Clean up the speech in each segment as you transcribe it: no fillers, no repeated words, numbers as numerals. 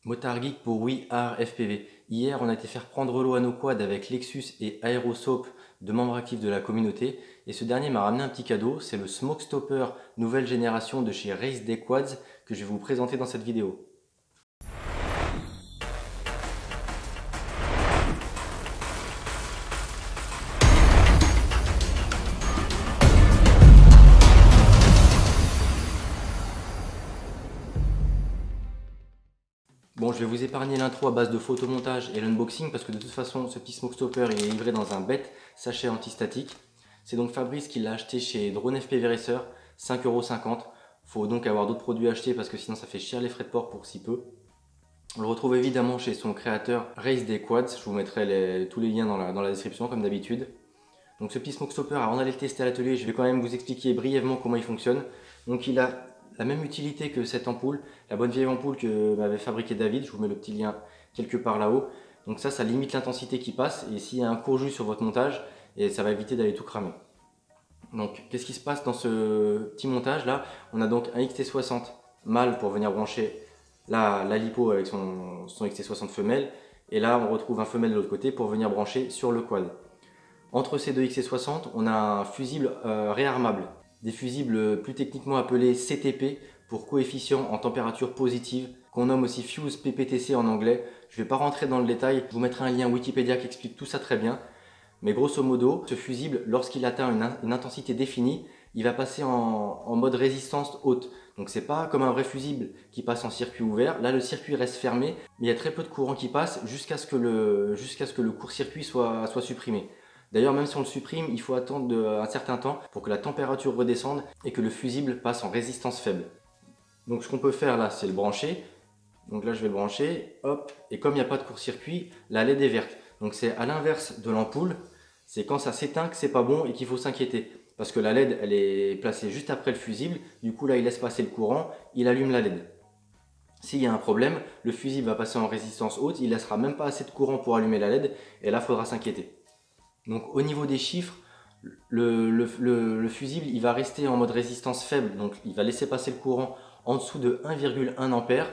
Motard Geek pour Oui Art FPV. Hier, on a été faire prendre l'eau à nos quads avec Lexus et Aerosoap, deux membres actifs de la communauté. Et ce dernier m'a ramené un petit cadeau, c'est le Smoke Stopper nouvelle génération de chez Race Day Quads que je vais vous présenter dans cette vidéo. Bon, je vais vous épargner l'intro à base de photomontage et l'unboxing parce que de toute façon, ce petit Smoke Stopper il est livré dans un bête sachet antistatique. C'est donc Fabrice qui l'a acheté chez Drone FPV Racer, 5,50 €. Faut donc avoir d'autres produits achetés parce que sinon ça fait cher les frais de port pour si peu. On le retrouve évidemment chez son créateur Race Day Quads, je vous mettrai tous les liens dans la description comme d'habitude. Donc ce petit Smoke Stopper, avant d'aller le tester à l'atelier, je vais quand même vous expliquer brièvement comment il fonctionne. Donc il a la même utilité que cette ampoule, la bonne vieille ampoule que m'avait fabriqué David, je vous mets le petit lien quelque part là-haut. Donc ça limite l'intensité qui passe et s'il y a un court jus sur votre montage, et ça va éviter d'aller tout cramer. Donc qu'est-ce qui se passe dans ce petit montage là? On a donc un XT60 mâle pour venir brancher la lipo avec son XT60 femelle, et là on retrouve un femelle de l'autre côté pour venir brancher sur le quad. Entre ces deux XT60, on a un fusible réarmable, des fusibles plus techniquement appelés CTP pour coefficient en température positive, qu'on nomme aussi Fuse PPTC en anglais. Je ne vais pas rentrer dans le détail, je vous mettrai un lien Wikipédia qui explique tout ça très bien. Mais grosso modo, ce fusible, lorsqu'il atteint une intensité définie, il va passer en mode résistance haute. Donc c'est pas comme un vrai fusible qui passe en circuit ouvert. Là, le circuit reste fermé, mais il y a très peu de courant qui passe jusqu'à ce que le court-circuit soit supprimé. D'ailleurs, même si on le supprime, il faut attendre un certain temps pour que la température redescende et que le fusible passe en résistance faible. Donc ce qu'on peut faire là, c'est le brancher. Donc là, je vais le brancher, hop, et comme il n'y a pas de court-circuit, la LED est verte. Donc c'est à l'inverse de l'ampoule, c'est quand ça s'éteint que c'est pas bon et qu'il faut s'inquiéter. Parce que la LED, elle est placée juste après le fusible, du coup là, il laisse passer le courant, il allume la LED. S'il y a un problème, le fusible va passer en résistance haute, il ne laissera même pas assez de courant pour allumer la LED, et là, il faudra s'inquiéter. Donc au niveau des chiffres, le fusible il va rester en mode résistance faible, donc il va laisser passer le courant en dessous de 1,1 A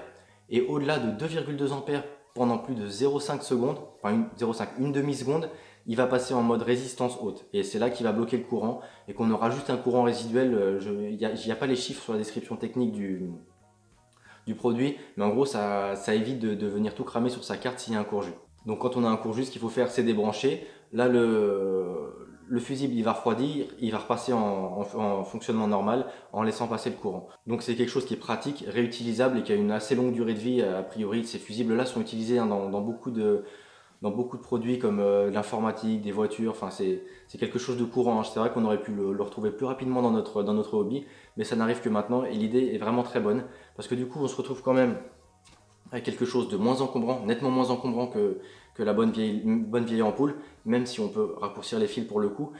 et au-delà de 2,2 A pendant plus de 0,5 secondes, enfin 0,5, une demi-seconde, il va passer en mode résistance haute. Et c'est là qu'il va bloquer le courant et qu'on aura juste un courant résiduel. Il n'y a pas les chiffres sur la description technique du produit, mais en gros ça évite de venir tout cramer sur sa carte s'il y a un court jus. Donc quand on a un court jus, ce qu'il faut faire c'est débrancher. Là le fusible il va refroidir, il va repasser en fonctionnement normal en laissant passer le courant. Donc c'est quelque chose qui est pratique, réutilisable et qui a une assez longue durée de vie. A priori ces fusibles là sont utilisés dans beaucoup de produits comme l'informatique, des voitures, enfin c'est quelque chose de courant, hein. C'est vrai qu'on aurait pu le retrouver plus rapidement dans notre hobby, mais ça n'arrive que maintenant et l'idée est vraiment très bonne parce que du coup on se retrouve quand même avec quelque chose de moins encombrant, nettement moins encombrant que la bonne vieille ampoule, même si on peut raccourcir les fils pour le coup.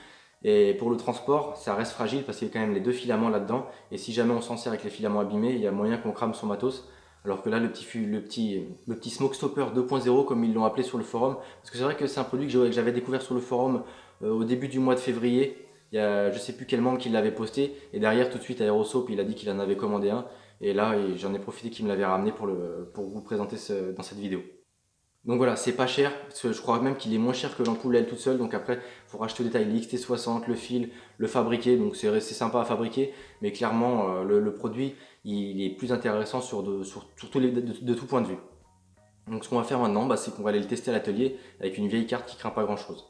Et pour le transport, ça reste fragile parce qu'il y a quand même les deux filaments là-dedans. Et si jamais on s'en sert avec les filaments abîmés, il y a moyen qu'on crame son matos. Alors que là, le petit Smoke Stopper 2.0, comme ils l'ont appelé sur le forum, parce que c'est vrai que c'est un produit que j'avais découvert sur le forum au début du mois de février. Il y a je sais plus quel membre qui l'avait posté. Et derrière, tout de suite, Aerosoap, il a dit qu'il en avait commandé un. Et là, j'en ai profité qu'il me l'avait ramené pour vous présenter dans cette vidéo. Donc voilà, c'est pas cher, je crois même qu'il est moins cher que l'ampoule elle toute seule. Donc après, il faut racheter au détail les XT60, le fil, le fabriquer. Donc c'est sympa à fabriquer, mais clairement le produit il est plus intéressant de tout point de vue. Donc ce qu'on va faire maintenant, c'est qu'on va aller le tester à l'atelier avec une vieille carte qui craint pas grand chose.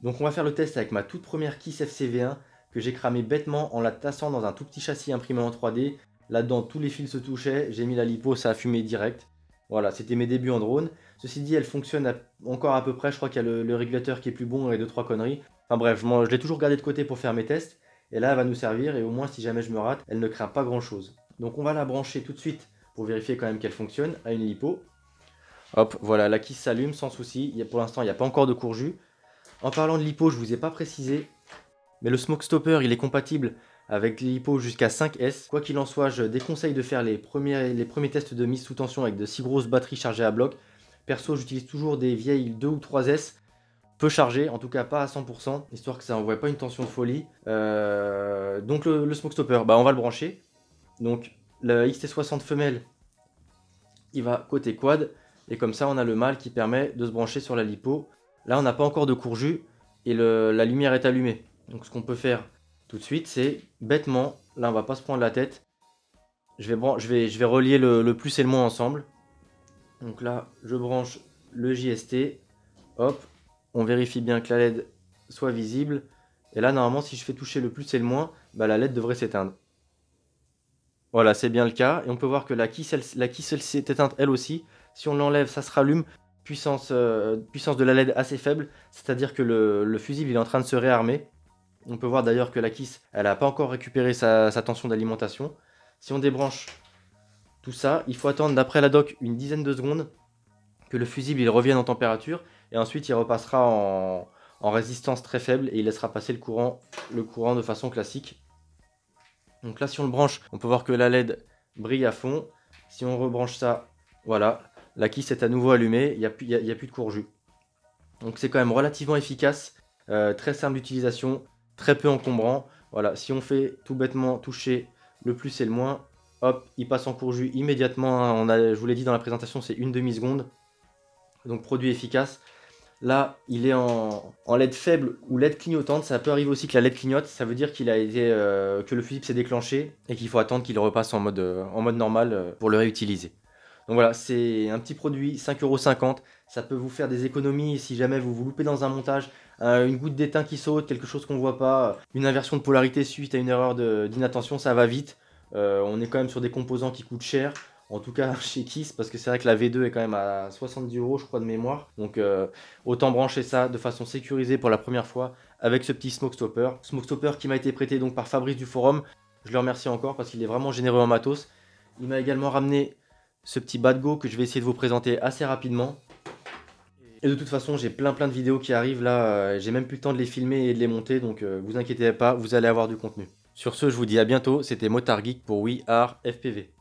Donc on va faire le test avec ma toute première Kiss FCV1 que j'ai cramé bêtement en la tassant dans un tout petit châssis imprimé en 3D. Là-dedans, tous les fils se touchaient, j'ai mis la lipo, ça a fumé direct. Voilà, c'était mes débuts en drone. Ceci dit, elle fonctionne encore à peu près. Je crois qu'il y a le régulateur qui est plus bon et 2-3 conneries. Enfin bref, je l'ai toujours gardé de côté pour faire mes tests. Et là, elle va nous servir et au moins, si jamais je me rate, elle ne craint pas grand-chose. Donc on va la brancher tout de suite pour vérifier quand même qu'elle fonctionne à une lipo. Hop, voilà, la Kiss s'allume sans souci. Pour l'instant, il n'y a pas encore de court jus. En parlant de lipo, je ne vous ai pas précisé, mais le Smoke Stopper, il est compatible avec les lipo jusqu'à 5S. Quoi qu'il en soit, je déconseille de faire les premiers tests de mise sous tension avec de si grosses batteries chargées à bloc. Perso, j'utilise toujours des vieilles 2 ou 3S, peu chargées, en tout cas pas à 100%, histoire que ça n'envoie pas une tension de folie. Donc le Smoke Stopper, on va le brancher. Donc la XT60 femelle, il va côté quad, et comme ça on a le mâle qui permet de se brancher sur la lipo. Là on n'a pas encore de courju, et la lumière est allumée. Donc ce qu'on peut faire tout de suite, c'est bêtement, là on va pas se prendre la tête, je vais relier le plus et le moins ensemble. Donc là je branche le JST, hop, on vérifie bien que la LED soit visible, et là normalement si je fais toucher le plus et le moins, bah, la LED devrait s'éteindre. Voilà, c'est bien le cas, et on peut voir que la kiss elle s'est éteinte elle aussi. Si on l'enlève, ça se rallume, puissance de la LED assez faible, c'est-à-dire que le fusible il est en train de se réarmer. On peut voir d'ailleurs que la kiss, elle n'a pas encore récupéré sa tension d'alimentation. Si on débranche tout ça, il faut attendre d'après la doc une dizaine de secondes que le fusible il revienne en température, et ensuite il repassera en résistance très faible et il laissera passer le courant de façon classique. Donc là si on le branche, on peut voir que la LED brille à fond. Si on rebranche ça, voilà, la kiss est à nouveau allumée, il n'y a plus de courju. Donc c'est quand même relativement efficace, très simple d'utilisation, très peu encombrant. Voilà, si on fait tout bêtement toucher le plus et le moins, hop, il passe en courju immédiatement, hein. Je vous l'ai dit dans la présentation, c'est une demi-seconde. Donc produit efficace. Là, il est en LED faible ou LED clignotante. Ça peut arriver aussi que la LED clignote. Ça veut dire que le fusible s'est déclenché et qu'il faut attendre qu'il repasse en mode normal pour le réutiliser. Donc voilà, c'est un petit produit, 5,50 €. Ça peut vous faire des économies si jamais vous vous loupez dans un montage. Une goutte d'étain qui saute, quelque chose qu'on ne voit pas, une inversion de polarité suite à une erreur d'inattention, ça va vite. On est quand même sur des composants qui coûtent cher. En tout cas chez Kiss, parce que c'est vrai que la V2 est quand même à 70 € je crois de mémoire. Donc autant brancher ça de façon sécurisée pour la première fois avec ce petit smoke stopper. Smoke stopper qui m'a été prêté donc par Fabrice du forum. Je le remercie encore parce qu'il est vraiment généreux en matos. Il m'a également ramené ce petit Badgo que je vais essayer de vous présenter assez rapidement. Et de toute façon j'ai plein de vidéos qui arrivent là. J'ai même plus le temps de les filmer et de les monter. Donc vous inquiétez pas, vous allez avoir du contenu. Sur ce, je vous dis à bientôt. C'était Motard Geek pour We Are FPV.